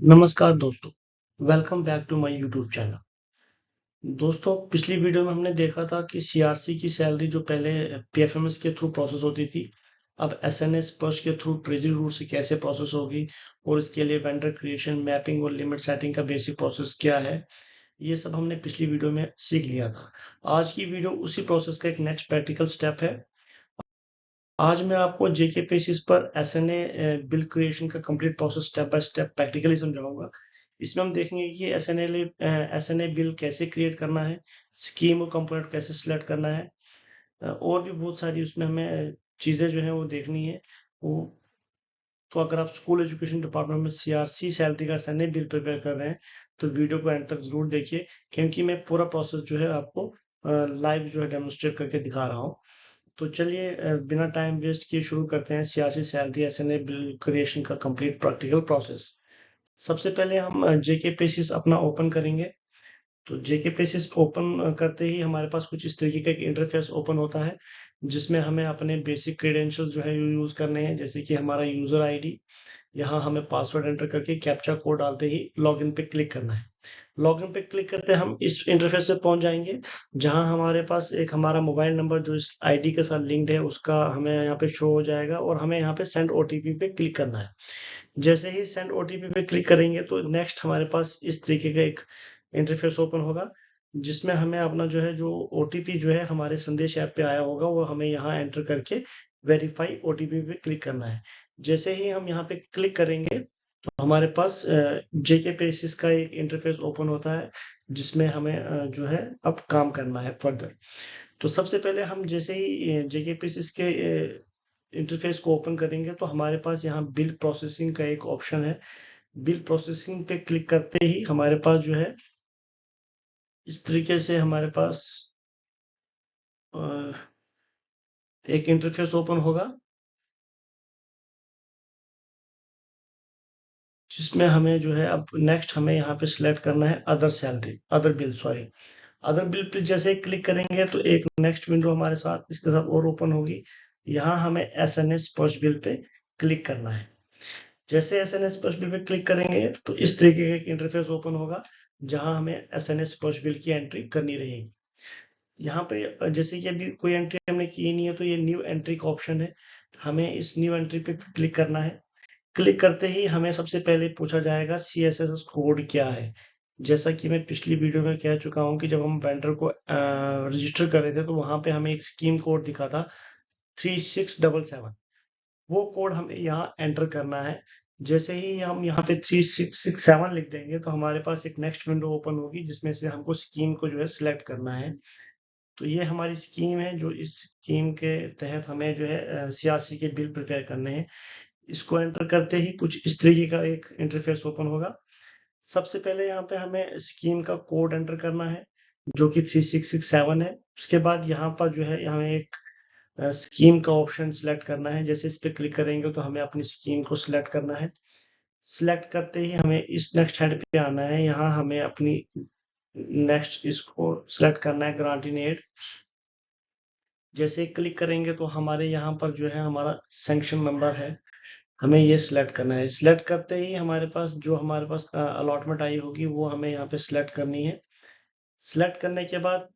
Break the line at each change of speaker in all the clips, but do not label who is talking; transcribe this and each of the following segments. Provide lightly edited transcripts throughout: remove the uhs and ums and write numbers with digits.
नमस्कार दोस्तों, welcome back to my YouTube channel. दोस्तों, पिछली वीडियो में हमने देखा था कि सीआरसी की सैलरी जो पहले पीएफएमएस के थ्रू प्रोसेस होती थी, अब एसएनएस पर्स के थ्रू ट्रेजरी रूट से कैसे प्रोसेस होगी और इसके लिए वेंडर क्रिएशन, मैपिंग और लिमिट सेटिंग का बेसिक प्रोसेस क्या है, ये सब हमने पिछली वीडियो में सीख लिया था। आज की वीडियो उसी प्रोसेस का एक नेक्स्ट प्रैक्टिकल स्टेप है। आज मैं आपको जेके बेसिस पर एसएनए बिल क्रिएशन का complete process step by step practically समझाऊंगा। इसमें हम देखेंगे कि एसएनए बिल कैसे क्रिएट करना है, स्कीम और कंपोनेंट कैसे सिलेक्ट करना है, और भी बहुत सारी उसमें हमें चीजें जो है वो देखनी है। वो तो अगर आप स्कूल एजुकेशन डिपार्टमेंट में सीआरसी सैलरी का एसएनए बिल प्रिपेयर कर रहे हैं तो वीडियो को एंड तक जरूर देखिए, क्योंकि मैं पूरा प्रोसेस जो है आपको लाइव जो है डेमोन्स्ट्रेट करके दिखा रहा हूँ। तो चलिए बिना टाइम वेस्ट किए शुरू करते हैं सियासी सैलरी एसएनए बिल क्रिएशन का कंप्लीट प्रैक्टिकल प्रोसेस। सबसे पहले हम जेके पेसिस अपना ओपन करेंगे। तो जेके पेसिस ओपन करते ही हमारे पास कुछ इस तरीके का एक इंटरफेस ओपन होता है, जिसमें हमें अपने बेसिक क्रेडेंशियल जो है यूज करने हैं, जैसे कि हमारा यूजर आईडी। यहाँ हमें पासवर्ड एंटर करके कैप्चा कोड डालते ही लॉगिन पे क्लिक करना है। लॉगिन पे क्लिक करते हम इस इंटरफेस पे पहुंच जाएंगे, जहां हमारे पास एक हमारा मोबाइल नंबर जो इस आईडी के साथ लिंक्ड है उसका हमें यहाँ पे शो हो जाएगा और हमें यहाँ पे सेंड ओटीपी पे क्लिक करना है। जैसे ही सेंड ओटीपी पे क्लिक करेंगे तो नेक्स्ट हमारे पास इस तरीके का एक इंटरफेस ओपन होगा, जिसमें हमें अपना जो है जो ओटीपी जो है हमारे संदेश ऐप पे आया होगा वो हमें यहाँ एंटर करके वेरीफाई ओटीपी पे क्लिक करना है। जैसे ही हम यहाँ पे क्लिक करेंगे तो हमारे पास जेके पेसिस का एक इंटरफेस ओपन होता है, जिसमें हमें जो है अब काम करना है फर्दर। तो सबसे पहले हम जैसे ही जेके पेसिस के इंटरफेस को ओपन करेंगे तो हमारे पास यहाँ बिल प्रोसेसिंग का एक ऑप्शन है। बिल प्रोसेसिंग पे क्लिक करते ही हमारे पास जो है इस तरीके से हमारे पास अ, एक इंटरफेस ओपन होगा, जिसमें हमें जो है अब नेक्स्ट हमें यहाँ पे सिलेक्ट करना है other bill sorry. Other bill pay जैसे ही क्लिक करेंगे तो एक नेक्स्ट विंडो हमारे साथ इसके साथ और ओपन होगी। यहाँ हमें एसएनएस स्पर्श बिल पे क्लिक करना है। जैसे एसएनएस स्पर्श बिल पे क्लिक करेंगे तो इस तरीके का एक इंटरफेस ओपन होगा, जहां हमें एसएनएस स्पर्श बिल की एंट्री करनी रहेगी। यहाँ पे जैसे कि अभी कोई एंट्री हमने की नहीं है तो ये न्यू एंट्री का ऑप्शन है, हमें इस न्यू एंट्री पे क्लिक करना है। क्लिक करते ही हमें सबसे पहले पूछा जाएगा सीएसएस कोड क्या है। जैसा कि मैं पिछली वीडियो में कह चुका हूं कि जब हम वेंडर को रजिस्टर कर रहे थे तो वहां पे हमें एक स्कीम कोड दिखा था 3677। वो कोड हमें यहाँ एंटर करना है। जैसे ही हम यहाँ पे 3667 लिख देंगे तो हमारे पास एक नेक्स्ट विंडो ओपन होगी, जिसमें से हमको स्कीम को जो है सिलेक्ट करना है। तो ये हमारी स्कीम है, जो इस स्कीम के तहत हमें जो है सीआरसी के बिल प्रिपेयर करने हैं। इसको एंटर करते ही कुछ इस तरीके का एक इंटरफेस ओपन होगा। सबसे पहले यहाँ पे हमें स्कीम का कोड एंटर करना है, जो कि 3667 है। उसके बाद यहाँ पर जो है हमें एक स्कीम का ऑप्शन सिलेक्ट करना है। जैसे इस पे क्लिक करेंगे तो हमें अपनी स्कीम को सिलेक्ट करना है। सिलेक्ट करते ही हमें इस नेक्स्ट हेड पे आना है। यहाँ हमें अपनी नेक्स्ट इसको सिलेक्ट करना है ग्रांट इन एड। जैसे ही क्लिक करेंगे तो हमारे यहाँ पर जो है हमारा सैंक्शन नंबर है, हमें ये सिलेक्ट करना है। सिलेक्ट करते ही हमारे पास अलॉटमेंट आई होगी वो हमें यहाँ पे सिलेक्ट करनी है। सिलेक्ट करने के बाद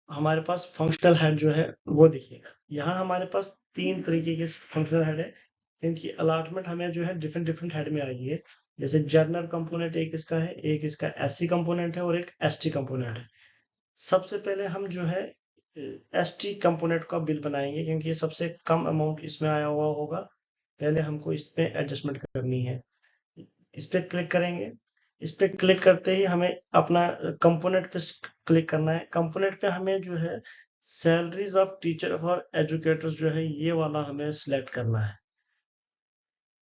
हमारे पास फंक्शनल हेड जो है वो दिखेगा। यहाँ हमारे पास 3 तरीके के फंक्शनल हेड है, इनकी अलॉटमेंट हमें जो है डिफरेंट डिफरेंट हेड में आई है। जैसे जर्नल कंपोनेंट एक इसका है, एक इसका एससी कंपोनेंट है और एक एसटी कंपोनेंट है। सबसे पहले हम जो है एसटी कंपोनेंट का बिल बनाएंगे, क्योंकि ये सबसे कम अमाउंट इसमें आया हुआ होगा। पहले हमको इस पे एडजस्टमेंट करनी है। इस पे क्लिक करेंगे। इस पे क्लिक करते ही हमें अपना कंपोनेंट पे क्लिक करना है। कंपोनेंट पे हमें जो है सैलरीज ऑफ टीचर और एजुकेटर्स जो है ये वाला हमें सिलेक्ट करना है।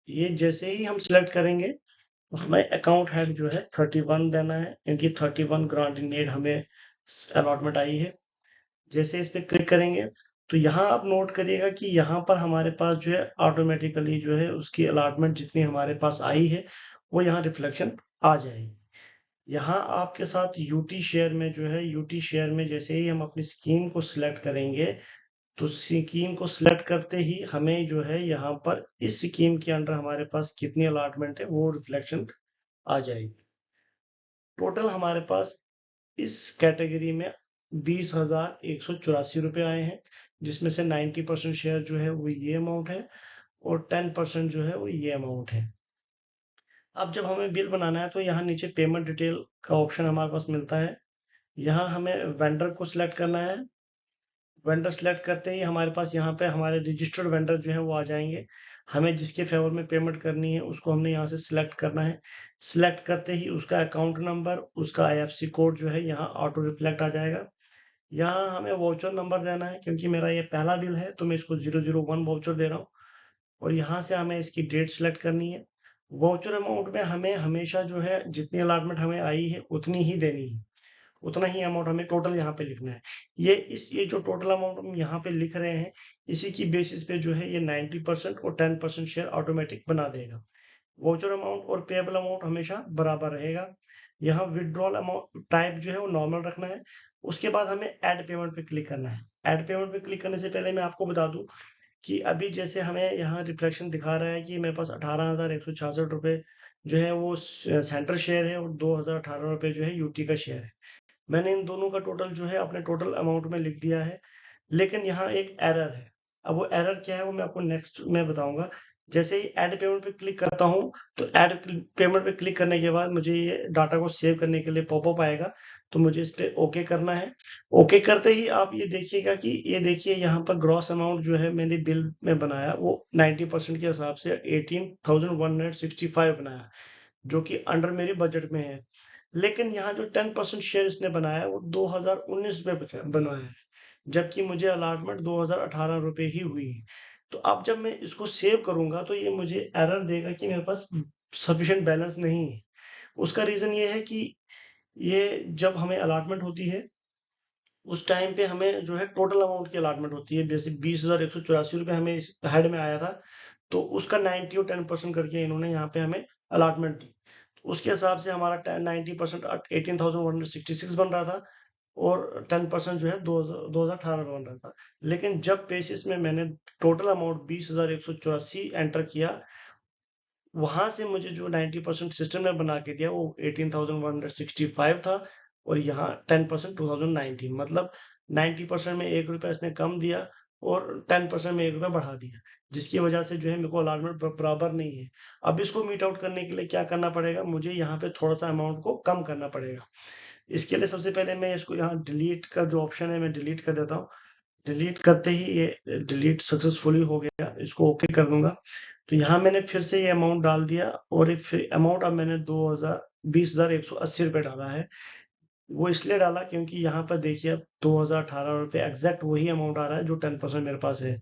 ये जैसे ही हम सिलेक्ट करेंगे तो हमें अकाउंट हेड जो है 31 देना है, क्योंकि 31 ग्रांट इन एड हमें अलॉटमेंट आई है। जैसे इस पे क्लिक करेंगे तो यहाँ आप नोट करिएगा कि यहाँ पर हमारे पास जो है ऑटोमेटिकली जो है उसकी अलॉटमेंट जितनी हमारे पास आई है वो यहाँ रिफ्लेक्शन आ जाएगी। यहाँ आपके साथ यूटी शेयर में जो है यूटी शेयर में जैसे ही हम अपनी स्कीम को सिलेक्ट करेंगे तो स्कीम को सिलेक्ट करते ही हमें जो है यहाँ पर इस स्कीम के अंडर हमारे पास कितनी अलॉटमेंट है वो रिफ्लेक्शन आ जाएगी। टोटल हमारे पास इस कैटेगरी में 20,184 रुपए आए हैं, जिसमें से 90% शेयर जो है वो ये अमाउंट है और 10% जो है वो ये अमाउंट है। अब जब हमें बिल बनाना है तो यहाँ नीचे पेमेंट डिटेल का ऑप्शन हमारे पास मिलता है। यहाँ हमें वेंडर को सिलेक्ट करना है। वेंडर सिलेक्ट करते ही हमारे पास यहाँ पे हमारे रजिस्टर्ड वेंडर जो है वो आ जाएंगे। हमें जिसके फेवर में पेमेंट करनी है उसको हमने यहाँ से सिलेक्ट करना है। सिलेक्ट करते ही उसका अकाउंट नंबर, उसका आईएफएससी कोड जो है यहाँ ऑटो रिफ्लेक्ट आ जाएगा। यहाँ हमें वाउचर नंबर देना है, क्योंकि मेरा ये पहला बिल है तो मैं इसको 001 वाउचर दे रहा हूँ। और यहाँ से हमें इसकी डेट सिलेक्ट करनी है। वाउचर अमाउंट में हमें हमेशा जो है जितनी अलॉटमेंट हमें आई है उतनी ही देनी है, उतना ही अमाउंट हमें टोटल यहाँ पे लिखना है। ये जो टोटल अमाउंट हम यहाँ पे लिख रहे हैं, इसी की बेसिस पे जो है ये 90% और 10% शेयर ऑटोमेटिक बना देगा। वाउचर अमाउंट और पेएबल अमाउंट हमेशा बराबर रहेगा। यहाँ विथड्रॉल अमाउंट टाइप जो है वो नॉर्मल रखना है। उसके बाद हमें ऐड पेमेंट पे क्लिक करना है। ऐड पेमेंट पे क्लिक करने से पहले मैं आपको बता दूं कि अभी जैसे हमें यहाँ रिफ्लेक्शन दिखा रहा है कि मेरे पास 18,166 रुपए जो है वो सेंटर शेयर है और 2,018 रुपए जो है यूटी का शेयर है। मैंने इन दोनों का टोटल जो है अपने टोटल अमाउंट में लिख दिया है, लेकिन यहाँ एक एरर है। अब वो एरर क्या है वो मैं आपको नेक्स्ट में बताऊंगा। जैसे ही ऐड पेमेंट पे क्लिक करता हूँ तो ऐड पेमेंट पे क्लिक करने के बाद मुझे ये डाटा को सेव करने के लिए पॉपअप आएगा, तो मुझे इस पे ओके करना है। ओके करते ही आप ये देखिएगा कि ये देखिए यहाँ पर ग्रॉस अमाउंट जो है मैंने बिल में बनाया वो 90% के हिसाब से 18,165 बनाया, जो कि अंडर मेरी बजट में है। लेकिन यहाँ जो 10% शेयर इसने बनाया है वो 2019 में बनवाया है, जबकि मुझे अलॉटमेंट 2018 रुपए ही हुई है। तो अब जब मैं इसको सेव करूंगा तो ये मुझे एरर देगा कि मेरे पास सफिशिएंट बैलेंस नहीं है। उसका रीजन ये है कि ये जब हमें अलॉटमेंट होती है उस टाइम पे हमें जो है टोटल अमाउंट की अलॉटमेंट होती है। जैसे 20,184 रुपए हमें इस हेड में आया था, तो उसका 90 और 10% करके इन्होंने यहाँ पे हमें अलॉटमेंट दी। उसके हिसाब से हमारा 90% 18,166 बन रहा था और 10% जो है 2018 में बन रहा था। लेकिन जब बेसिस में मैंने टोटल अमाउंट 20,184 एंटर किया, वहां से मुझे जो 90% सिस्टम ने बना के दिया वो 18,165 था और यहाँ 10% 2019, मतलब 90% में 1 रुपया इसने कम दिया और 10% में 1 रुपया बढ़ा दिया, जिसकी वजह से जो है मेरे को अलॉटमेंट बराबर नहीं है। अब इसको मीट आउट करने के लिए क्या करना पड़ेगा, मुझे यहाँ पे थोड़ा सा अमाउंट को कम करना पड़ेगा। इसके लिए सबसे पहले मैं इसको यहाँ डिलीट का जो ऑप्शन है मैं डिलीट कर देता हूँ। डिलीट करते ही ये डिलीट सक्सेसफुली हो गया, इसको ओके कर दूंगा। तो यहाँ मैंने फिर से ये अमाउंट डाल दिया और अमाउंट अब मैंने 20,180 रुपए डाला है। वो इसलिए डाला क्योंकि यहाँ पर देखिए अब 2018 रुपए एग्जैक्ट वही अमाउंट आ रहा है जो 10% मेरे पास है।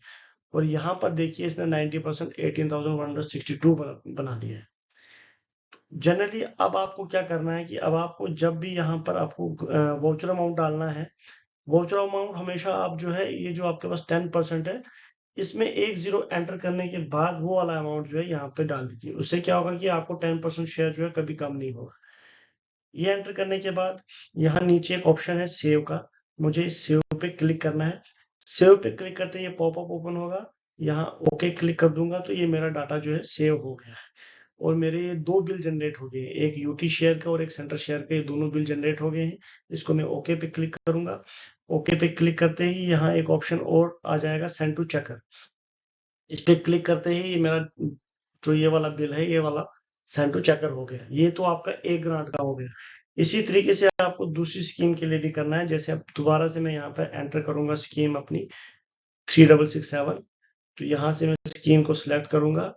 और यहाँ पर देखिए इसने 90% 18,162 बना दिया है। जनरली अब आपको क्या करना है कि अब आपको जब भी यहाँ पर आपको वाउचर अमाउंट डालना है, वाउचर अमाउंट हमेशा आप जो है ये जो आपके पास 10% है, इसमें एक जीरो एंटर करने के बाद वो वाला अमाउंट जो है यहाँ पे डाल दीजिए। उससे क्या होगा कि आपको 10% शेयर जो है कभी कम नहीं होगा। ये एंटर करने के बाद यहाँ नीचे एक ऑप्शन है सेव का, मुझे इस सेव पे क्लिक करना है। सेव पे क्लिक करते ही ये पॉपअप ओपन होगा, यहाँ ओके क्लिक कर दूंगा तो ये मेरा डाटा जो है सेव हो गया है और मेरे ये 2 बिल जनरेट हो गए हैं, एक यूटी शेयर का और एक सेंटर शेयर का। ये दोनों बिल जनरेट हो गए हैं। इसको मैं ओके पे क्लिक करूंगा। ओके पे क्लिक करते ही यहाँ एक ऑप्शन और आ जाएगा, सेंड टू चेकर। इस पे क्लिक करते ही मेरा जो ये वाला बिल है ये वाला सेंड टू चेकर हो गया। ये तो आपका एक ग्रांट का हो गया। इसी तरीके से आपको दूसरी स्कीम के लिए भी करना है। जैसे अब दोबारा से मैं यहाँ पे एंटर करूंगा स्कीम अपनी 3667, तो यहाँ से मैं स्कीम को सिलेक्ट करूंगा।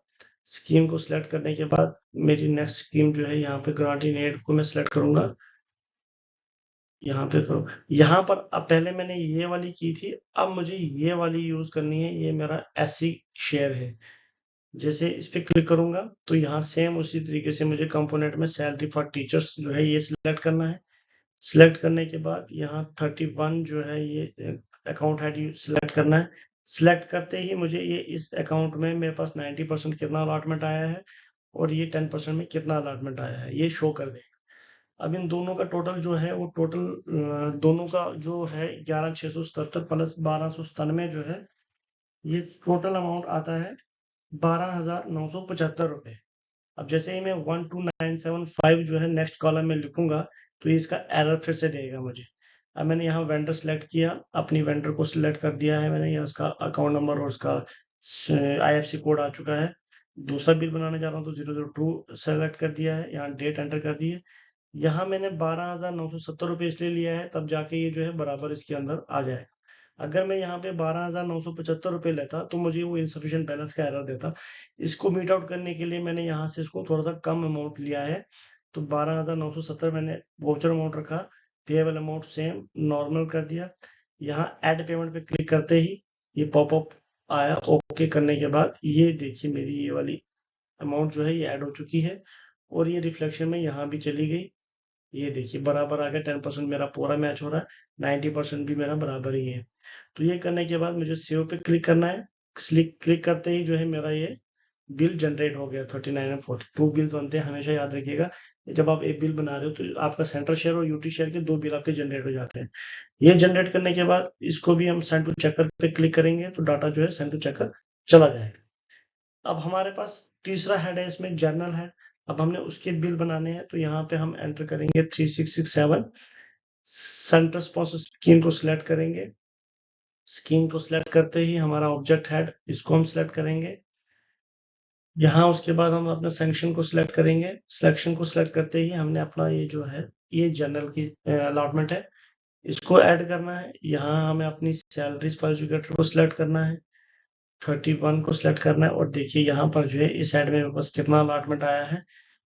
स्कीम को सिलेक्ट करने के बाद मेरी नेक्स्ट स्कीम जो है यहाँ पे ग्रांट इन एड को मैं सिलेक्ट करूंगा। यहाँ पे करो, यहाँ पर अब पहले मैंने ये वाली की थी, अब मुझे ये वाली यूज करनी है। ये मेरा एससी शेयर है। जैसे इस पे क्लिक करूंगा तो यहाँ सेम उसी तरीके से मुझे कंपोनेंट में सैलरी फॉर टीचर्स जो है ये सिलेक्ट करना है। सिलेक्ट करने के बाद यहाँ 31 जो है ये अकाउंट हेड सिलेक्ट करना है। सिलेक्ट करते ही मुझे ये इस अकाउंट में मेरे पास 90% कितना अलॉटमेंट आया है और ये 10% में कितना अलॉटमेंट आया है ये शो कर देगा। अब इन दोनों का टोटल जो है वो टोटल दोनों का जो है 11,677 प्लस 1297 जो है ये टोटल अमाउंट आता है 12,975 रुपए। अब जैसे ही मैं 12975 जो है नेक्स्ट कॉलम में लिखूंगा तो ये इसका एरर फिर से देगा मुझे। अब मैंने यहाँ वेंडर सेलेक्ट किया, अपनी वेंडर को सिलेक्ट कर दिया है मैंने, यहाँ उसका अकाउंट नंबर और उसका IFSC कोड आ चुका है। दूसरा बिल बनाने जा रहा हूँ तो 002 सेलेक्ट कर दिया है, यहाँ डेट एंटर कर दी है। यहाँ मैंने 12,970 रुपये इसलिए लिया है तब जाके ये जो है बराबर इसके अंदर आ जाए। अगर मैं यहाँ पे 12,975 रुपये लेता तो मुझे वो इनसफिशिएंट बैलेंस का एरर देता। इसको मीट आउट करने के लिए मैंने यहाँ से इसको थोड़ा सा कम अमाउंट लिया है, तो 12,970 मैंने वाउचर अमाउंट रखा, पेएबल अमाउंट सेम नॉर्मल कर दिया। यहाँ ऐड पेमेंट पे क्लिक करते ही ये पॉपअप आया। ओके करने के बाद ये देखिए मेरी ये वाली अमाउंट जो है ये ऐड हो चुकी है और ये रिफ्लेक्शन में यहाँ भी चली गई। ये देखिए बराबर आ गया, 10% मेरा पूरा मैच हो रहा है, 90% भी मेरा बराबर ही है। तो ये करने के बाद मुझे सेव पे क्लिक करना है। क्लिक करते ही जो है मेरा ये बिल जनरेट हो गया। 39 और 42 बिल्स बनते हैं, हमेशा याद रखिएगा। जब आप एक बिल बना रहे हो तो आपका सेंट्रल शेयर और यूटी शेयर के 2 बिल आपके जनरेट हो जाते हैं। ये जनरेट करने के बाद इसको भी हम सेंड टू चेकर पे क्लिक करेंगे तो डाटा जो है सेंड टू चेकर चला जाएगा। अब हमारे पास तीसरा हेड है, इसमें जर्नल है। अब हमने उसके बिल बनाने हैं तो यहाँ पे हम एंटर करेंगे 3667, सेंटर स्पॉन्सर स्कीम को सिलेक्ट करेंगे। स्कीम को सिलेक्ट करते ही हमारा ऑब्जेक्ट हेड, इसको हम सिलेक्ट करेंगे। यहाँ उसके बाद हम अपना सेक्शन को सिलेक्ट करेंगे। सिलेक्शन को सिलेक्ट करते ही हमने अपना ये जो है ये जनरल की अलॉटमेंट है, इसको ऐड करना है। यहाँ हमें अपनी सैलरीज फॉर एजुकेटर को सिलेक्ट करना है, 31 को सिलेक्ट करना है और देखिए यहाँ पर जो है इस साइड में मेरे पास कितना अलॉटमेंट आया है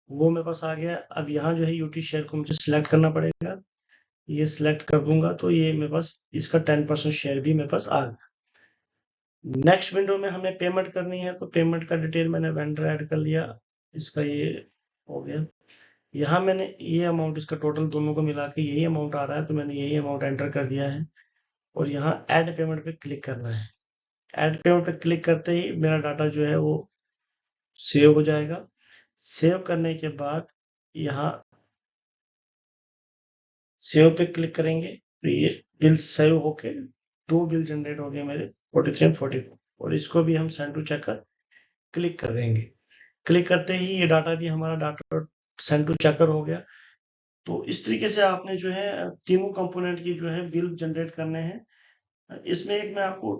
वो मेरे पास आ गया। अब यहाँ जो है यूटी शेयर को मुझे सिलेक्ट करना पड़ेगा, ये सिलेक्ट कर दूंगा तो ये मेरे पास इसका 10% शेयर भी मेरे पास आ गया। नेक्स्ट विंडो में हमें पेमेंट करनी है तो पेमेंट का डिटेल मैंने वेंडर ऐड कर लिया, इसका ये हो गया। यहाँ मैंने ये अमाउंट, इसका टोटल दोनों को मिला के यही अमाउंट आ रहा है तो मैंने यही अमाउंट एंटर कर दिया है और यहाँ ऐड पेमेंट पे क्लिक करना है। ऐड पेमेंट पे क्लिक करते ही मेरा डाटा जो है वो सेव हो जाएगा। सेव करने के बाद यहाँ सेव पे क्लिक करेंगे तो ये बिल सेव होके 2 बिल जनरेट हो गए मेरे, 43 और 44, और इसको भी हम सेंड टू चेकर क्लिक कर देंगे। क्लिक करते ही ये डाटा भी हमारा डाटा सेंड टू चेकर हो गया। तो इस तरीके से आपने जो है तीनों कंपोनेंट की जो है बिल जनरेट करने हैं। इसमें एक मैं आपको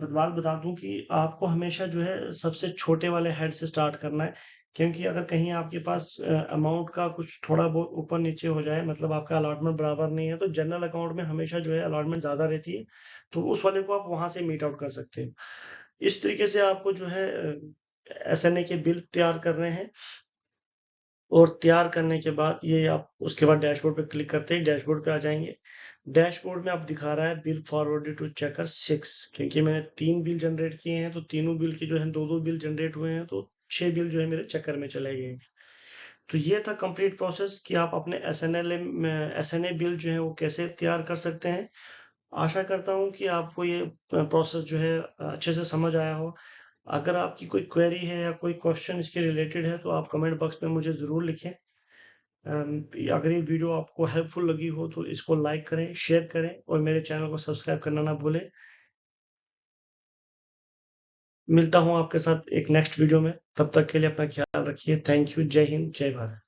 बात बता दूं कि आपको हमेशा जो है सबसे छोटे वाले हेड से स्टार्ट करना है, क्योंकि अगर कहीं आपके पास अमाउंट का कुछ थोड़ा बहुत ऊपर नीचे हो जाए, मतलब आपका अलॉटमेंट बराबर नहीं है, तो जनरल अकाउंट में हमेशा जो है अलॉटमेंट ज्यादा रहती है, तो उस वाले को आप वहां से मीट आउट कर सकते हैं। इस तरीके से आपको जो है SNA के बिल तैयार करने हैं और तैयार करने के बाद ये आप उसके बाद डैशबोर्ड पे क्लिक करते ही डैशबोर्ड पे आ जाएंगे। डैशबोर्ड में आप दिखा रहा है बिल फॉरवर्डेड टू चेकर 6, क्योंकि मैंने 3 बिल जनरेट किए हैं तो तीनों बिल के जो है 2-2 बिल जनरेट हुए हैं तो 6 बिल जो है मेरे चेकर में चले गए। तो ये था कंप्लीट प्रोसेस कि आप अपने SNA बिल जो है वो कैसे तैयार कर सकते हैं। आशा करता हूँ कि आपको ये प्रोसेस जो है अच्छे से समझ आया हो। अगर आपकी कोई क्वेरी है या कोई क्वेश्चन इसके रिलेटेड है तो आप कमेंट बॉक्स में मुझे ज़रूर लिखें। अगर ये वीडियो आपको हेल्पफुल लगी हो तो इसको लाइक करें, शेयर करें और मेरे चैनल को सब्सक्राइब करना ना भूलें। मिलता हूँ आपके साथ एक नेक्स्ट वीडियो में, तब तक के लिए अपना ख्याल रखिए। Thank you. जय हिंद, जय भारत।